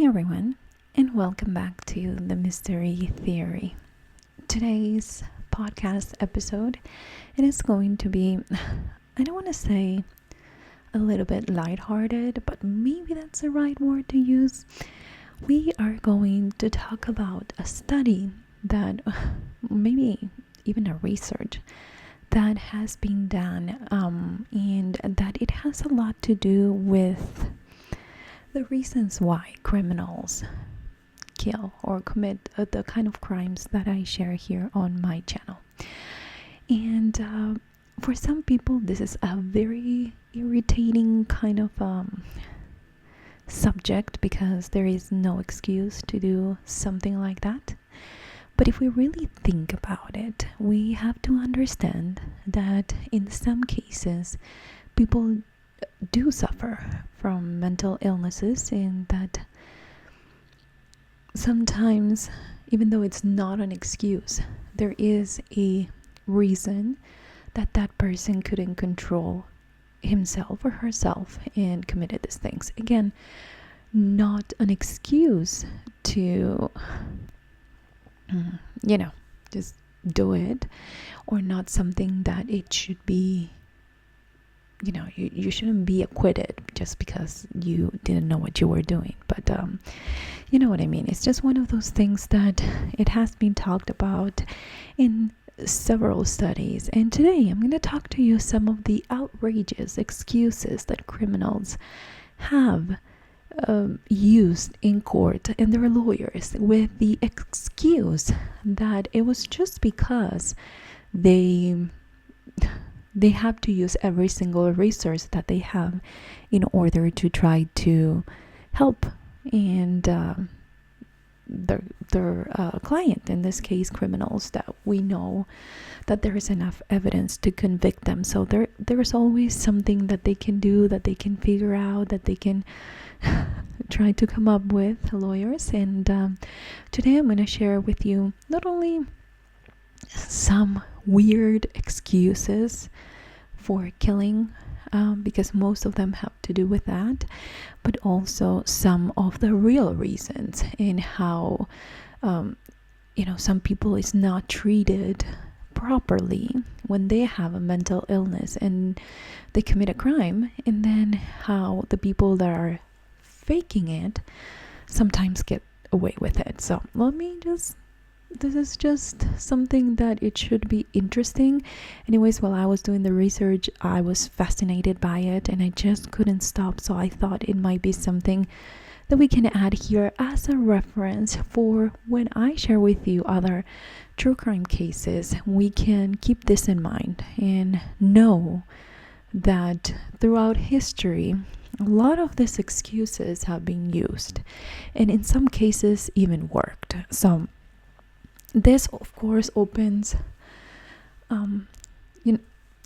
Hey everyone, and welcome back to the Mystery Theory. Today's podcast episode, it is going to be, I don't want to say a little bit lighthearted, but maybe that's the right word to use. We are going to talk about a study that, maybe even a research that has been done, and that it has a lot to do with the reasons why criminals kill or commit the kind of crimes that I share here on my channel. And for some people, this is a very irritating kind of subject because there is no excuse to do something like that. But if we really think about it, we have to understand that in some cases, people do suffer from mental illnesses, and that sometimes, even though it's not an excuse, there is a reason that that person couldn't control himself or herself and committed these things. Again, not an excuse to just do it, or not something that it should be. You shouldn't be acquitted just because you didn't know what you were doing. But you know what I mean. It's just one of those things that it has been talked about in several studies. And today I'm going to talk to you some of the outrageous excuses that criminals have used in court, and their lawyers, with the excuse that it was just because they have to use every single resource that they have in order to try to help and their client, in this case criminals, that we know that there is enough evidence to convict them. So there's always something that they can do, that they can figure out, that they can try to come up with, lawyers. And today I'm going to share with you not only some weird excuses for killing, because most of them have to do with that, but also some of the real reasons in how some people is not treated properly when they have a mental illness and they commit a crime, and then how the people that are faking it sometimes get away with it. So this is just something that it should be interesting. Anyways, while I was doing the research, I was fascinated by it and I just couldn't stop. So I thought it might be something that we can add here as a reference for when I share with you other true crime cases. We can keep this in mind and know that throughout history, a lot of these excuses have been used, and in some cases even worked. So this, of course, opens,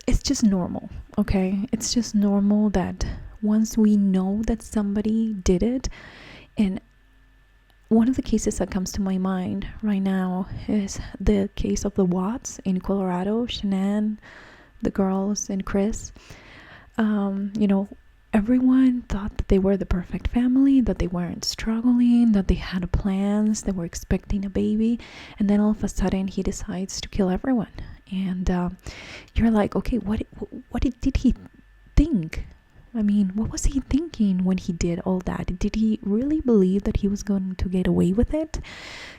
it's just normal, okay? It's just normal that once we know that somebody did it, and one of the cases that comes to my mind right now is the case of the Watts in Colorado, Shanann, the girls, and Chris. Everyone thought that they were the perfect family, that they weren't struggling, that they had plans, they were expecting a baby, and then all of a sudden he decides to kill everyone. And you're like, okay, what did he think? I mean, what was he thinking when he did all that? Did he really believe that he was going to get away with it?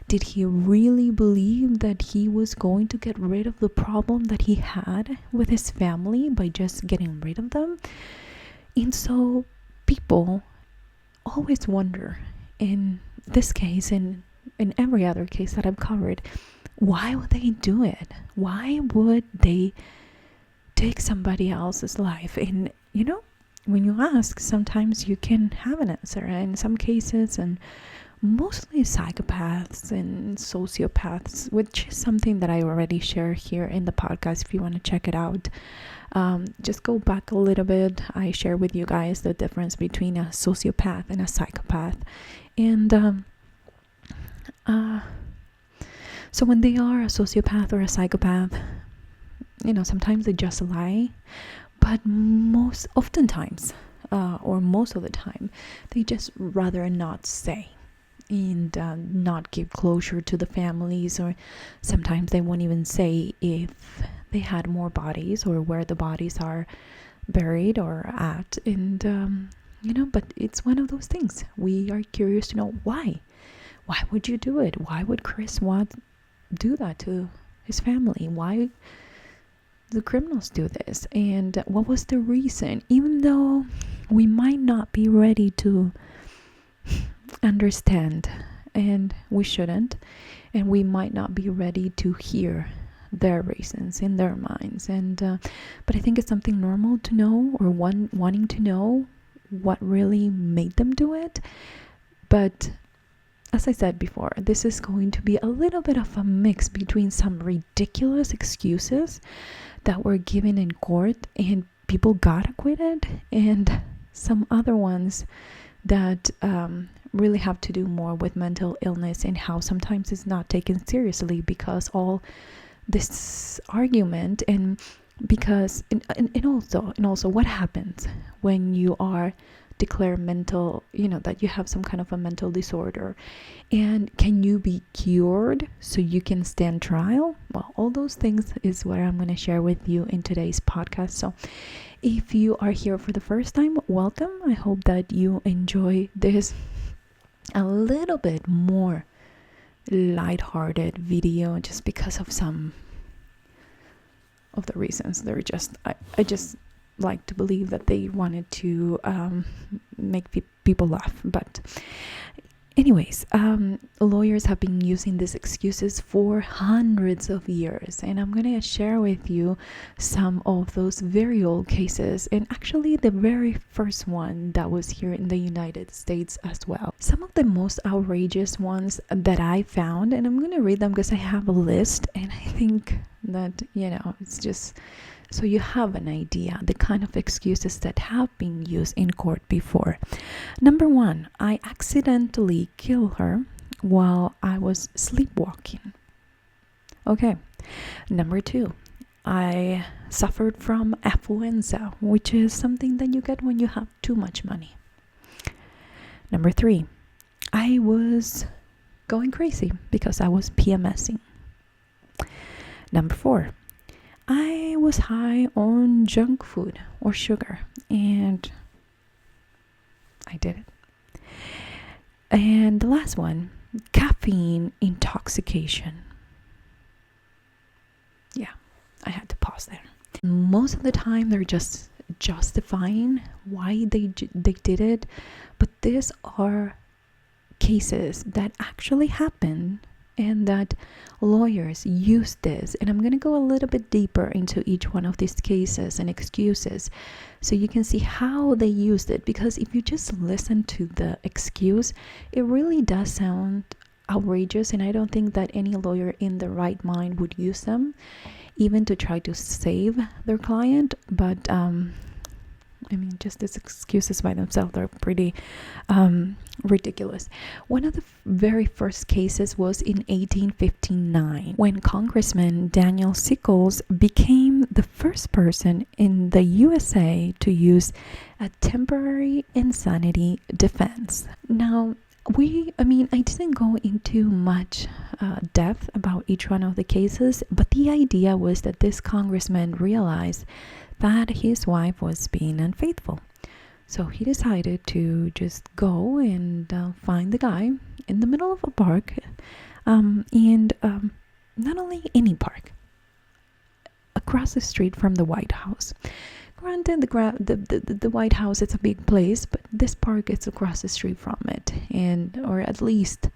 Did he really believe that he was going to get rid of the problem that he had with his family by just getting rid of them? And so people always wonder, in this case and in every other case that I've covered, why would they do it? Why would they take somebody else's life? And when you ask, sometimes you can have an answer. In some cases, and mostly psychopaths and sociopaths, which is something that I already share here in the podcast if you want to check it out. Just go back a little bit. I share with you guys the difference between a sociopath and a psychopath. And so when they are a sociopath or a psychopath, sometimes they just lie, but oftentimes, or most of the time, they just rather not say. and not give closure to the families, or sometimes they won't even say if they had more bodies or where the bodies are buried or at. And but it's one of those things. We are curious to know why would you do it? Why would Chris want do that to his family? Why the criminals do this? And what was the reason? Even though we might not be ready to understand, and we shouldn't, and we might not be ready to hear their reasons in their minds, and but I think it's something normal to know, or wanting to know what really made them do it. But as I said before, this is going to be a little bit of a mix between some ridiculous excuses that were given in court and people got acquitted, and some other ones that really have to do more with mental illness and how sometimes it's not taken seriously because all this argument, and because and also what happens when you are declared mental, that you have some kind of a mental disorder, and can you be cured so you can stand trial? Well, all those things is what I'm going to share with you in today's podcast. So if you are here for the first time, welcome. I hope that you enjoy this a little bit more lighthearted video, just because of some of the reasons. They're just I just like to believe that they wanted to make people laugh. But anyways, lawyers have been using these excuses for hundreds of years, and I'm going to share with you some of those very old cases, and actually the very first one that was here in the United States as well. Some of the most outrageous ones that I found, and I'm going to read them because I have a list, and I think that it's just so you have an idea the kind of excuses that have been used in court before. Number 1, I accidentally killed her while I was sleepwalking. Okay. Number 2, I suffered from affluenza, which is something that you get when you have too much money. Number 3, I was going crazy because I was PMSing. Number 4, I was high on junk food or sugar, and I did it. And the last one, caffeine intoxication. Yeah, I had to pause there. Most of the time, they're just justifying why they did it, but these are cases that actually happen, and that lawyers use this. And I'm going to go a little bit deeper into each one of these cases and excuses so you can see how they used it. Because if you just listen to the excuse, it really does sound outrageous, and I don't think that any lawyer in the right mind would use them, even to try to save their client. But just these excuses by themselves, they're pretty ridiculous. One of the very first cases was in 1859, when Congressman Daniel Sickles became the first person in the USA to use a temporary insanity defense. Now, I didn't go into much depth about each one of the cases, but the idea was that this congressman realized that his wife was being unfaithful. So he decided to just go and find the guy in the middle of a park, and not only any park, across the street from the White House. Granted, the White House, it's a big place, but this park is across the street from it, or at least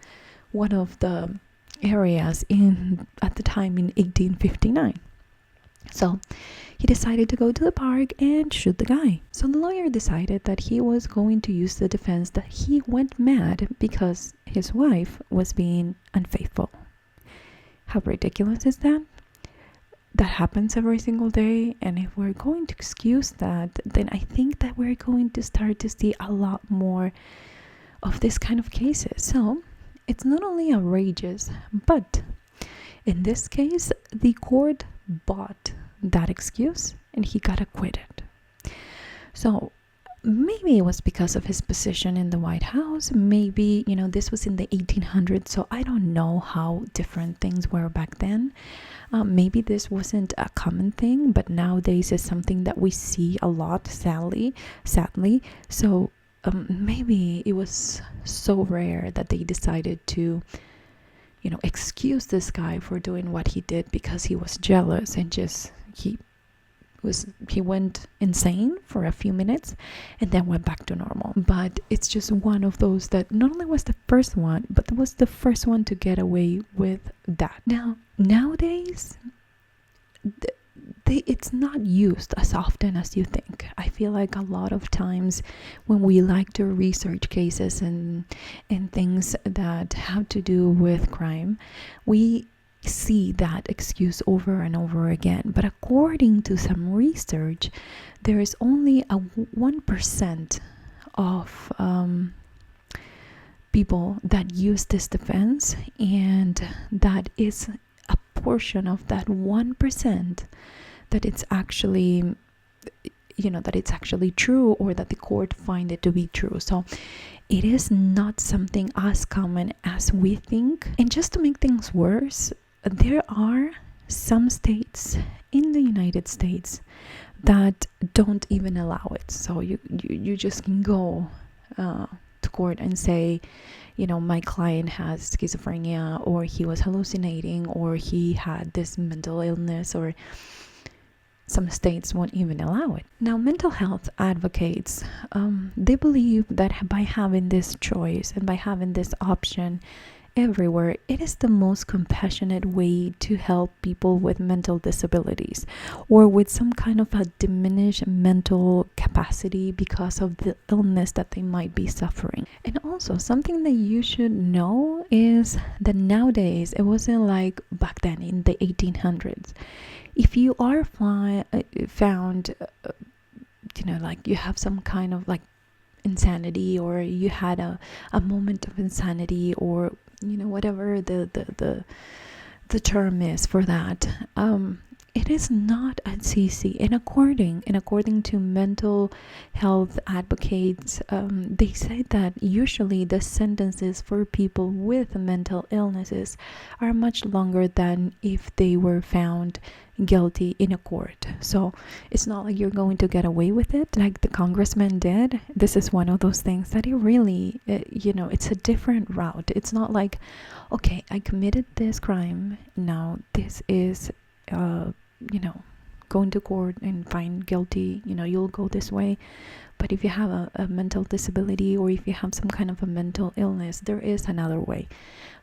one of the areas at the time in 1859. So he decided to go to the park and shoot the guy. So the lawyer decided that he was going to use the defense that he went mad because his wife was being unfaithful. How ridiculous is that? That happens every single day, and if we're going to excuse that, then I think that we're going to start to see a lot more of this kind of cases. So it's not only outrageous, but in this case, the court bought that excuse and he got acquitted. So Maybe it was because of his position in the White House. Maybe, this was in the 1800s, so I don't know how different things were back then. Maybe this wasn't a common thing, but nowadays it's something that we see a lot, sadly. So maybe it was so rare that they decided to, excuse this guy for doing what he did because he was jealous and just he went insane for a few minutes and then went back to normal. But it's just one of those that not only was the first one, but was the first one to get away with that. Now, nowadays, it's not used as often as you think. I feel like a lot of times when we like to research cases and things that have to do with crime, we see that excuse over and over again. But according to some research, there is only a 1% of people that use this defense, and that is a portion of that 1% that it's actually that it's actually true, or that the court find it to be true. So it is not something as common as we think. And just to make things worse, there are some states in the United States that don't even allow it. So you just can go to court and say, my client has schizophrenia, or he was hallucinating, or he had this mental illness, or some states won't even allow it. Now, mental health advocates, they believe that by having this choice and by having this option everywhere, it is the most compassionate way to help people with mental disabilities or with some kind of a diminished mental capacity because of the illness that they might be suffering. And also, something that you should know is that nowadays, it wasn't like back then in the 1800s. If you are found, like you have some kind of like insanity, or you had a moment of insanity, or whatever the term is for that, it is not as easy. And according to mental health advocates, they say that usually the sentences for people with mental illnesses are much longer than if they were found guilty in a court. So it's not like you're going to get away with it like the congressman did. This is one of those things that it really, it's a different route. It's not like, okay, I committed this crime, now this is going to court and find guilty, you'll go this way. But if you have a mental disability, or if you have some kind of a mental illness, there is another way.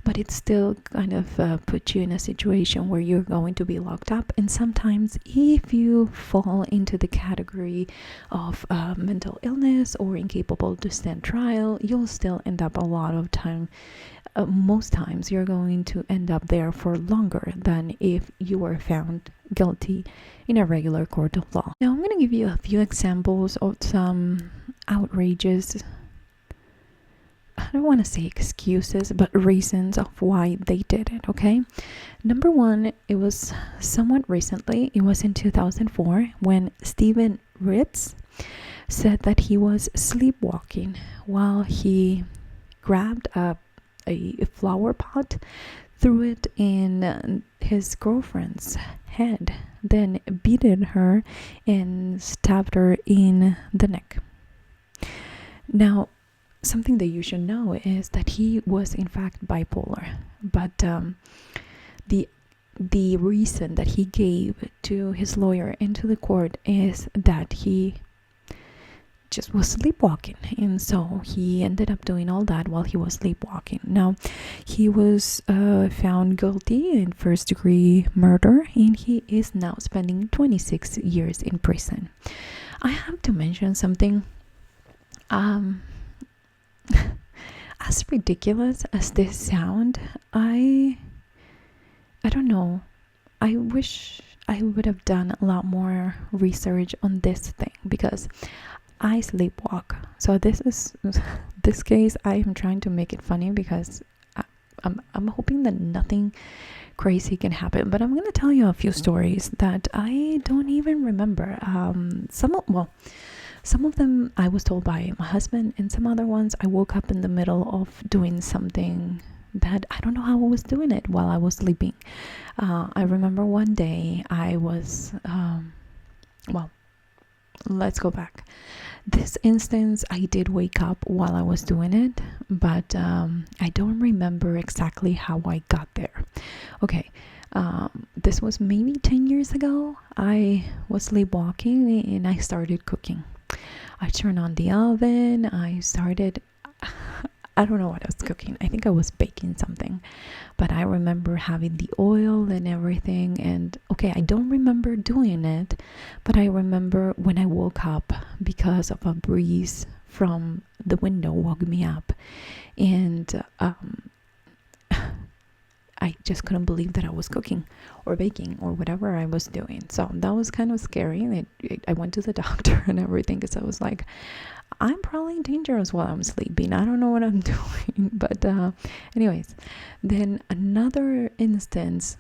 But it still kind of puts you in a situation where you're going to be locked up. And sometimes if you fall into the category of mental illness or incapable to stand trial, you'll still end up a lot of time. Most times you're going to end up there for longer than if you were found guilty in a regular court of law. Now, I'm going to give you a few examples of some outrageous, I don't want to say excuses, but reasons of why they did it, okay? Number one, it was somewhat recently. It was in 2004 when Stephen Ritz said that he was sleepwalking while he grabbed a flower pot, threw it in his girlfriend's head, then beaten her and stabbed her in the neck. Now, something that you should know is that he was in fact bipolar, but the reason that he gave to his lawyer and to the court is that he just was sleepwalking, and so he ended up doing all that while he was sleepwalking. Now, he was found guilty in first-degree murder, and he is now spending 26 years in prison. I have to mention something. As ridiculous as this sound, I don't know. I wish I would have done a lot more research on this thing, because I sleepwalk. So this case, I am trying to make it funny because I'm hoping that nothing crazy can happen. But I'm going to tell you a few stories that I don't even remember. Some Some of them I was told by my husband, and some other ones I woke up in the middle of doing something that I don't know how I was doing it while I was sleeping. I remember one day I was, well, let's go back. This instance, I did wake up while I was doing it, but I don't remember exactly how I got there. Okay, this was maybe 10 years ago. I was sleepwalking and I started cooking. I turned on the oven. I don't know what I was cooking. I think I was baking something, but I remember having the oil and everything. And okay, I don't remember doing it, but I remember when I woke up because of a breeze from the window woke me up, and I just couldn't believe that I was cooking or baking or whatever I was doing. So that was kind of scary. I went to the doctor and everything because I was like, I'm probably dangerous while I'm sleeping. I don't know what I'm doing. But anyways, then another instance,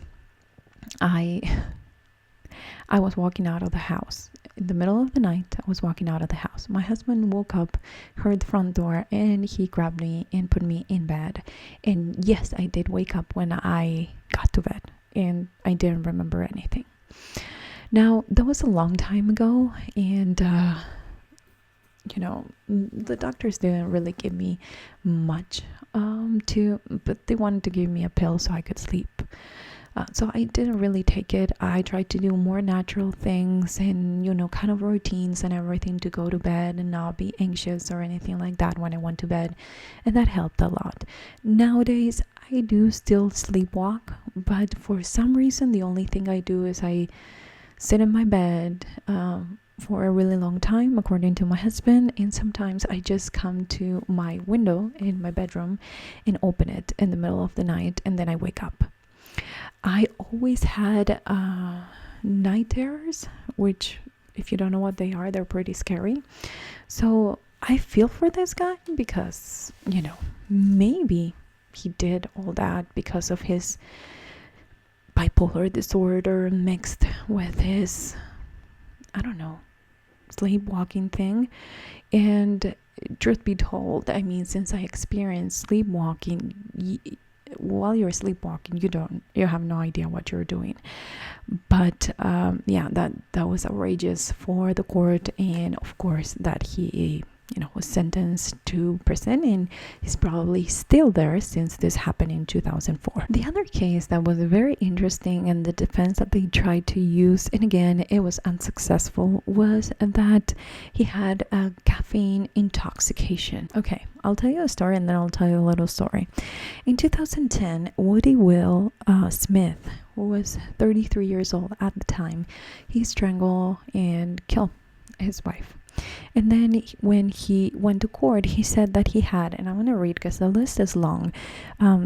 I was walking out of the house. In the middle of the night, I was walking out of the house. My husband woke up, heard the front door, and he grabbed me and put me in bed. And yes, I did wake up when I got to bed, and I didn't remember anything. Now, that was a long time ago, and the doctors didn't really give me much but they wanted to give me a pill so I could sleep. So I didn't really take it. I tried to do more natural things and, kind of routines and everything to go to bed and not be anxious or anything like that when I went to bed. And that helped a lot. Nowadays, I do still sleepwalk, but for some reason, the only thing I do is I sit in my bed for a really long time, according to my husband. And sometimes I just come to my window in my bedroom and open it in the middle of the night, and then I wake up. I always had night terrors, which, if you don't know what they are, they're pretty scary. So I feel for this guy because, maybe he did all that because of his bipolar disorder mixed with his, I don't know, sleepwalking thing. And truth be told, I mean, since I experienced sleepwalking, while you're sleepwalking, you have no idea what you're doing. But that was outrageous for the court, and of course that he was sentenced to prison, and he's probably still there since this happened in 2004. The other case that was very interesting, and the defense that they tried to use, and again it was unsuccessful, was that he had a caffeine intoxication. Okay, I'll tell you a story and then I'll tell you a little story. In 2010, Woody Will Smith, who was 33 years old at the time, he strangled and killed his wife. And then when he went to court, he said that he had, and I'm going to read because the list is long,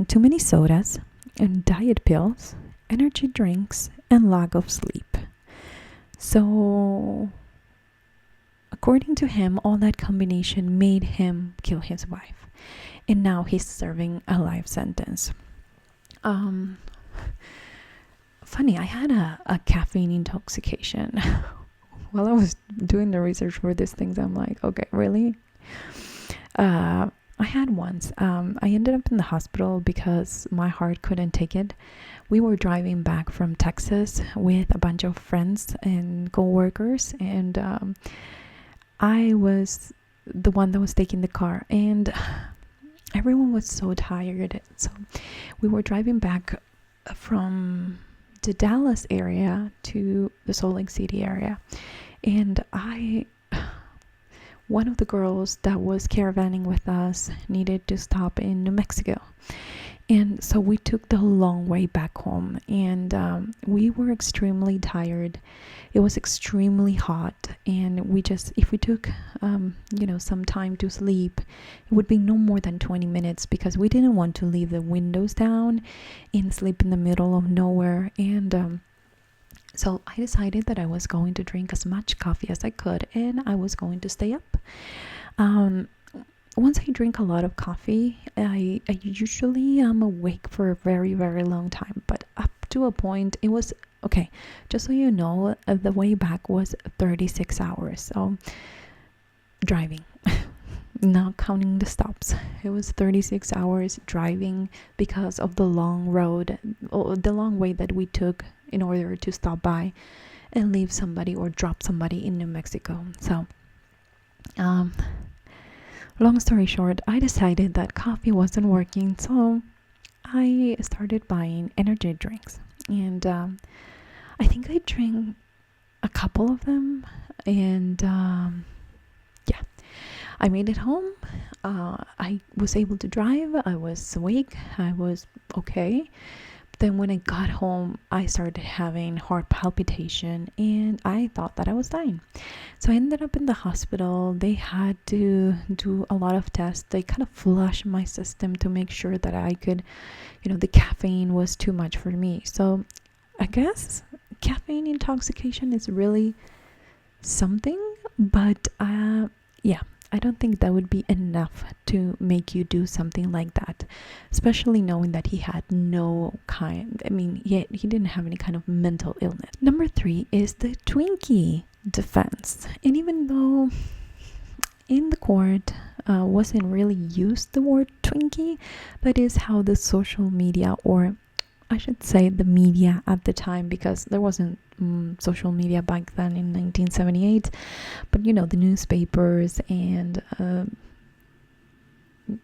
too many sodas and diet pills, energy drinks, and lack of sleep. So, according to him, all that combination made him kill his wife. And now he's serving a life sentence. Funny, I had a caffeine intoxication. While I was doing the research for these things, I'm like, okay, really? I had once. I ended up in the hospital because my heart couldn't take it. We were driving back from Texas with a bunch of friends and co-workers, and I was the one that was taking the car, and everyone was so tired. So we were driving back from the Dallas area to the Salt Lake City area, and one of the girls that was caravanning with us needed to stop in New Mexico, and so we took the long way back home, and we were extremely tired. It was extremely hot, and if we took some time to sleep, it would be no more than 20 minutes because we didn't want to leave the windows down and sleep in the middle of nowhere. And so I decided that I was going to drink as much coffee as I could, and I was going to stay up. Once I drink a lot of coffee, I usually am awake for a very, very long time, but up to a point, it was okay. Just so you know, the way back was 36 hours. So driving. Not counting the stops. It was 36 hours driving because of the long road, or the long way that we took in order to stop by and leave somebody or drop somebody in New Mexico. So, long story short, I decided that coffee wasn't working, so I started buying energy drinks. And I think I drank a couple of them, and yeah, I made it home. I was able to drive. I was awake. I was okay. But then when I got home, I started having heart palpitation, and I thought that I was dying. So I ended up in the hospital. They had to do a lot of tests. They kind of flushed my system to make sure that I could, the caffeine was too much for me. So I guess caffeine intoxication is really something, but yeah, I don't think that would be enough to make you do something like that, especially knowing that he had he didn't have any kind of mental illness. Number 3 is the Twinkie defense. And even though in the court wasn't really used the word Twinkie, that is how the social media, or I should say the media at the time, because there wasn't social media back then in 1978, but the newspapers and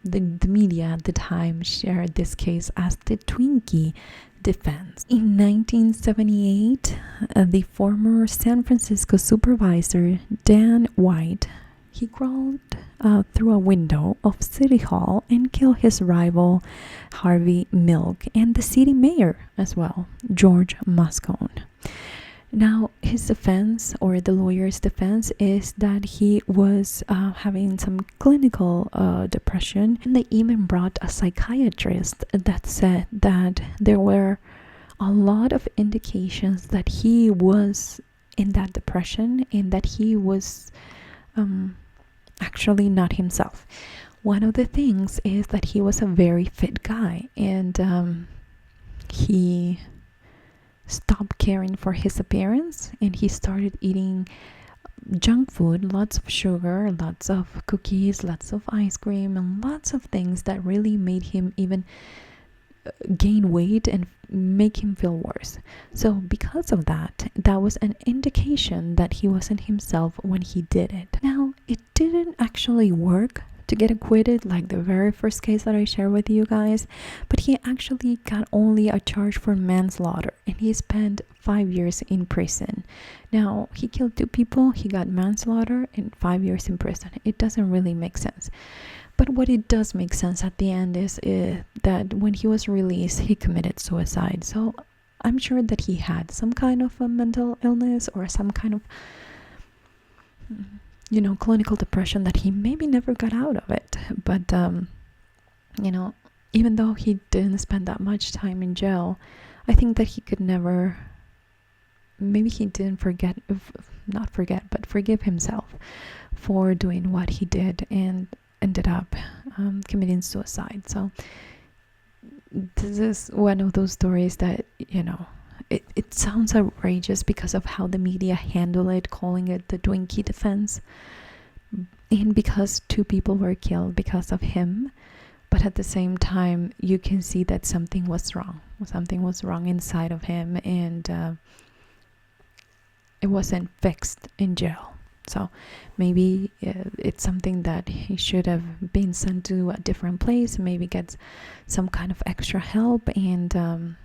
the media at the time shared this case as the Twinkie defense. In 1978, the former San Francisco supervisor Dan White, he crawled through a window of City Hall and killed his rival Harvey Milk and the city mayor as well, George Moscone. Now, his defense, or the lawyer's defense, is that he was having some clinical depression, and they even brought a psychiatrist that said that there were a lot of indications that he was in that depression and that he was actually not himself. One of the things is that he was a very fit guy, and he stopped caring for his appearance, and he started eating junk food, lots of sugar, lots of cookies, lots of ice cream, and lots of things that really made him even gain weight and make him feel worse. So because of that, that was an indication that he wasn't himself when he did it. Now, it didn't actually work to get acquitted like the very first case that I shared with you guys, but he actually got only a charge for manslaughter, and he spent 5 years in prison. Now, he killed 2 people, he got manslaughter and 5 years in prison. It doesn't really make sense. But what it does make sense at the end is that when he was released, he committed suicide. So I'm sure that he had some kind of a mental illness or some kind of clinical depression that he maybe never got out of it. But even though he didn't spend that much time in jail, I think that he could never, maybe he didn't forgive himself for doing what he did and ended up committing suicide. So this is one of those stories that it sounds outrageous because of how the media handled it, calling it the Twinkie defense, and because 2 people were killed because of him. But at the same time, you can see that something was wrong inside of him, and it wasn't fixed in jail. So maybe it's something that he should have been sent to a different place, maybe get some kind of extra help, and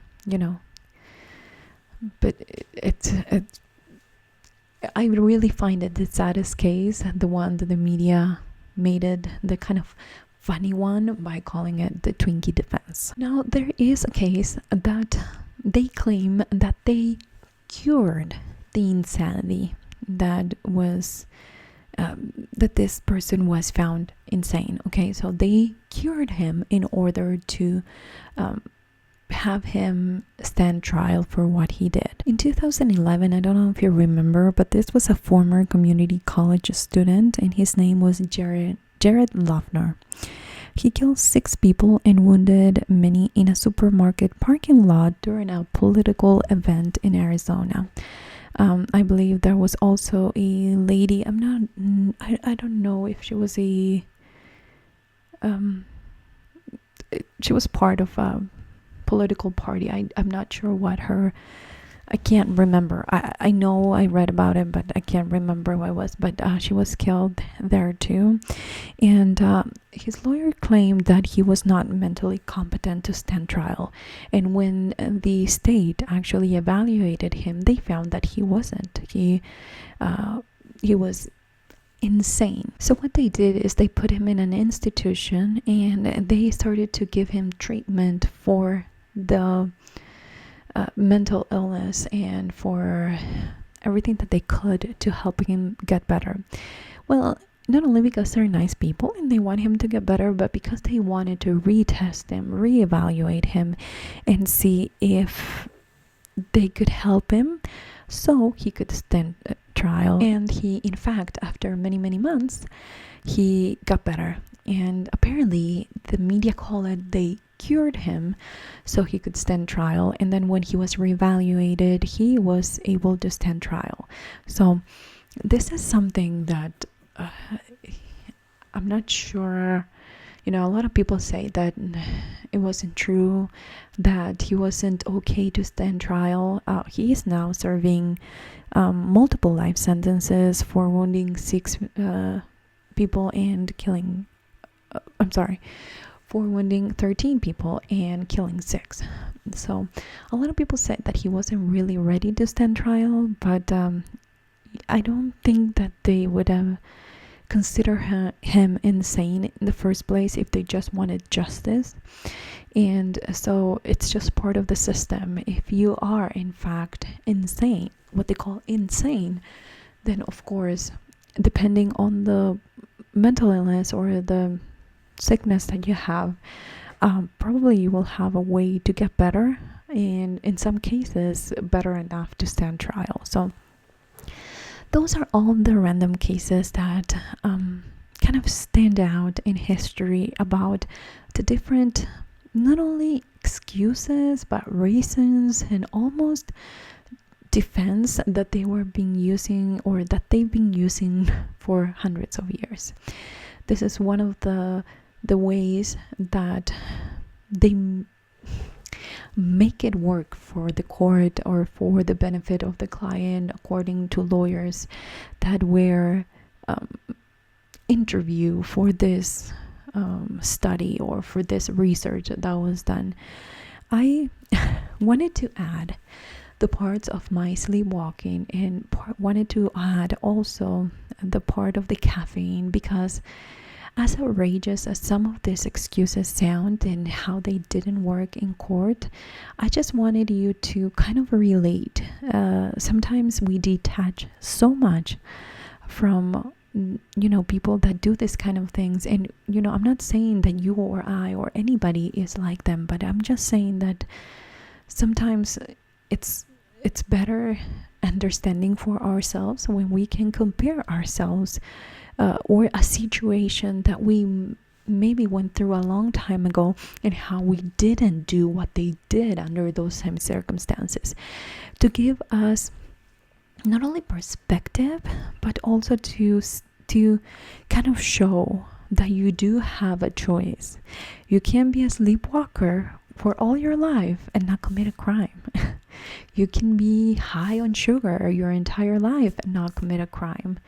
but it's I really find it the saddest case, the one that the media made it the kind of funny one by calling it the Twinkie defense. Now, there is a case that they claim that they cured the insanity that was that this person was found insane. Okay, so they cured him in order to have him stand trial for what he did. In 2011, I don't know if you remember, but this was a former community college student, and his name was Jared Loughner. He killed 6 people and wounded many in a supermarket parking lot during a political event in Arizona. I believe there was also a lady. I don't know if she was um, she was part of a political party. I'm not sure what her. I can't remember. I know I read about it, but I can't remember what it was. But she was killed there too. And his lawyer claimed that he was not mentally competent to stand trial. And when the state actually evaluated him, they found that he wasn't. He was insane. So what they did is they put him in an institution, and they started to give him treatment for the mental illness and for everything that they could to help him get better. Well, not only because they're nice people and they want him to get better, but because they wanted to retest him, reevaluate him, and see if they could help him so he could stand trial. And he, in fact, after many, many months, he got better. And apparently the media call it they cured him so he could stand trial. And then when he was reevaluated, he was able to stand trial. So this is something that I'm not sure. A lot of people say that it wasn't true, that he wasn't okay to stand trial. He is now serving multiple life sentences for wounding 6 people and killing. For wounding 13 people and killing 6. So a lot of people said that he wasn't really ready to stand trial, but I don't think that they would have considered him insane in the first place if they just wanted justice. And so it's just part of the system. If you are in fact insane, what they call insane, then of course, depending on the mental illness or the sickness that you have, probably you will have a way to get better, and in some cases better enough to stand trial. So those are all the random cases that kind of stand out in history about the different, not only excuses but reasons and almost defense that they were being using, or that they've been using for hundreds of years. This is one of the ways that they make it work for the court or for the benefit of the client, according to lawyers that were interviewed for this study or for this research that was done. I wanted to add the parts of my sleepwalking and wanted to add also the part of the caffeine, because as outrageous as some of these excuses sound and how they didn't work in court, I just wanted you to kind of relate. Sometimes we detach so much from people that do this kind of things, and I'm not saying that you or I or anybody is like them, but I'm just saying that sometimes it's better understanding for ourselves when we can compare ourselves or a situation that we maybe went through a long time ago, and how we didn't do what they did under those same circumstances, to give us not only perspective but also to kind of show that you do have a choice. You can be a sleepwalker for all your life and not commit a crime. You can be high on sugar your entire life and not commit a crime.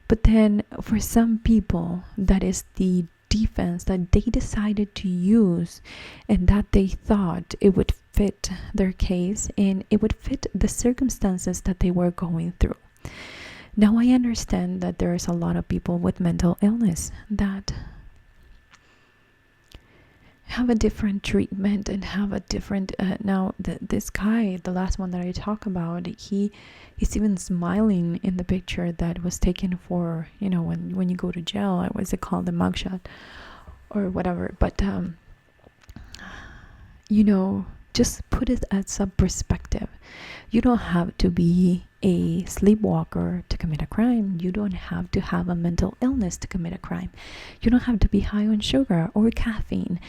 But then for some people, that is the defense that they decided to use, and that they thought it would fit their case and it would fit the circumstances that they were going through. Now I understand that there is a lot of people with mental illness that have a different treatment and have a different this guy, the last one that I talk about, he's even smiling in the picture that was taken for when you go to jail. What's it called, the mugshot or whatever. But just put it as a perspective. You don't have to be a sleepwalker to commit a crime. You don't have to have a mental illness to commit a crime. You don't have to be high on sugar or caffeine.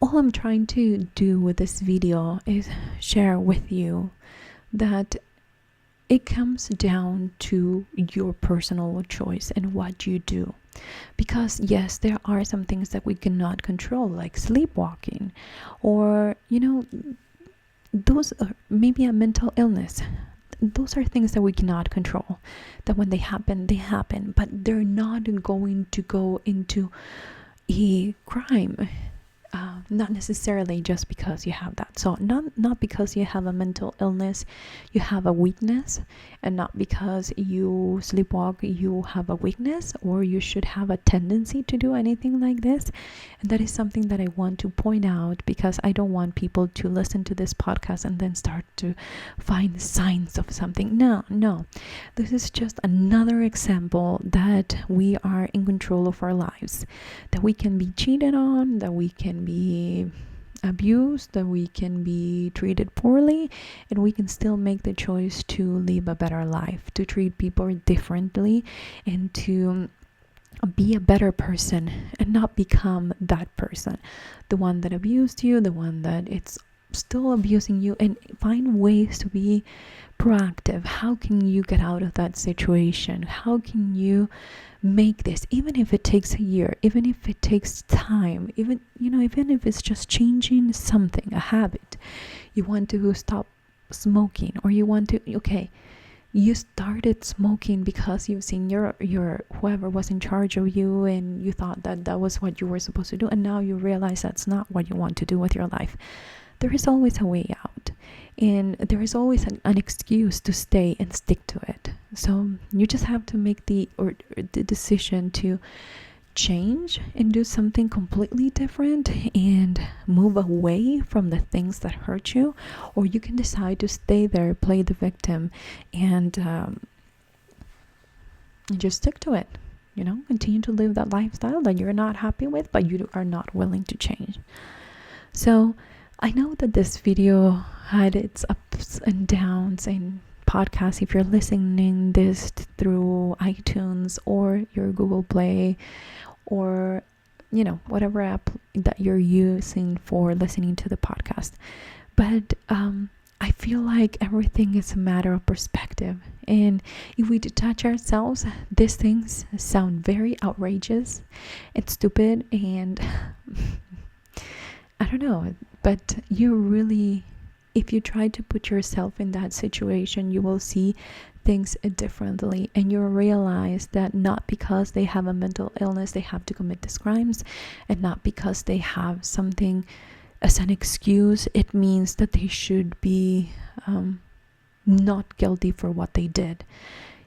All I'm trying to do with this video is share with you that it comes down to your personal choice and what you do. Because yes, there are some things that we cannot control, like sleepwalking, or those are maybe a mental illness. Those are things that we cannot control, that when they happen, but they're not going to go into a crime. Not necessarily just because you have that. So not because you have a mental illness, you have a weakness, and not because you sleepwalk, you have a weakness, or you should have a tendency to do anything like this. And that is something that I want to point out, because I don't want people to listen to this podcast and then start to find signs of something. No. This is just another example that we are in control of our lives, that we can be cheated on, that we can be abused, that we can be treated poorly, and we can still make the choice to live a better life, to treat people differently, and to be a better person and not become that person, the one that abused you, the one that it's still abusing you, and find ways to be proactive. How can you get out of that situation? How can you make this, even if it takes a year, even if it takes time, even if it's just changing something, a habit? You want to stop smoking, or you want to, you started smoking because you've seen your whoever was in charge of you, and you thought that was what you were supposed to do, and now you realize that's not what you want to do with your life. There is always a way out, and there is always an excuse to stay and stick to it. So you just have to make the decision to change and do something completely different and move away from the things that hurt you, or you can decide to stay there, play the victim, and just stick to it. Continue to live that lifestyle that you're not happy with, but you are not willing to change. So I know that this video had its ups and downs in podcast. If you're listening this through iTunes or your Google Play, or whatever app that you're using for listening to the podcast, but I feel like everything is a matter of perspective, and if we detach ourselves, these things sound very outrageous and stupid, and I don't know, but if you try to put yourself in that situation, you will see things differently, and you'll realize that not because they have a mental illness they have to commit these crimes, and not because they have something as an excuse it means that they should be not guilty for what they did.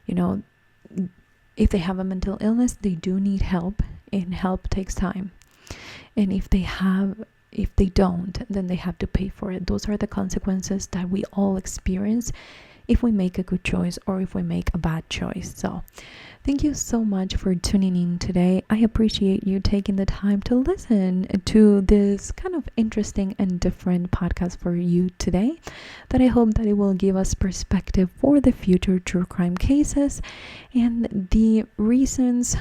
If they have a mental illness, they do need help, and help takes time. And if they don't, then they have to pay for it. Those are the consequences that we all experience if we make a good choice or if we make a bad choice. So thank you so much for tuning in today. I appreciate you taking the time to listen to this kind of interesting and different podcast for you today, that I hope that it will give us perspective for the future true crime cases and the reasons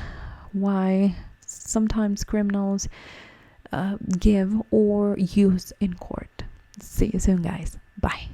why sometimes criminals give or use in court. See you soon, guys. Bye.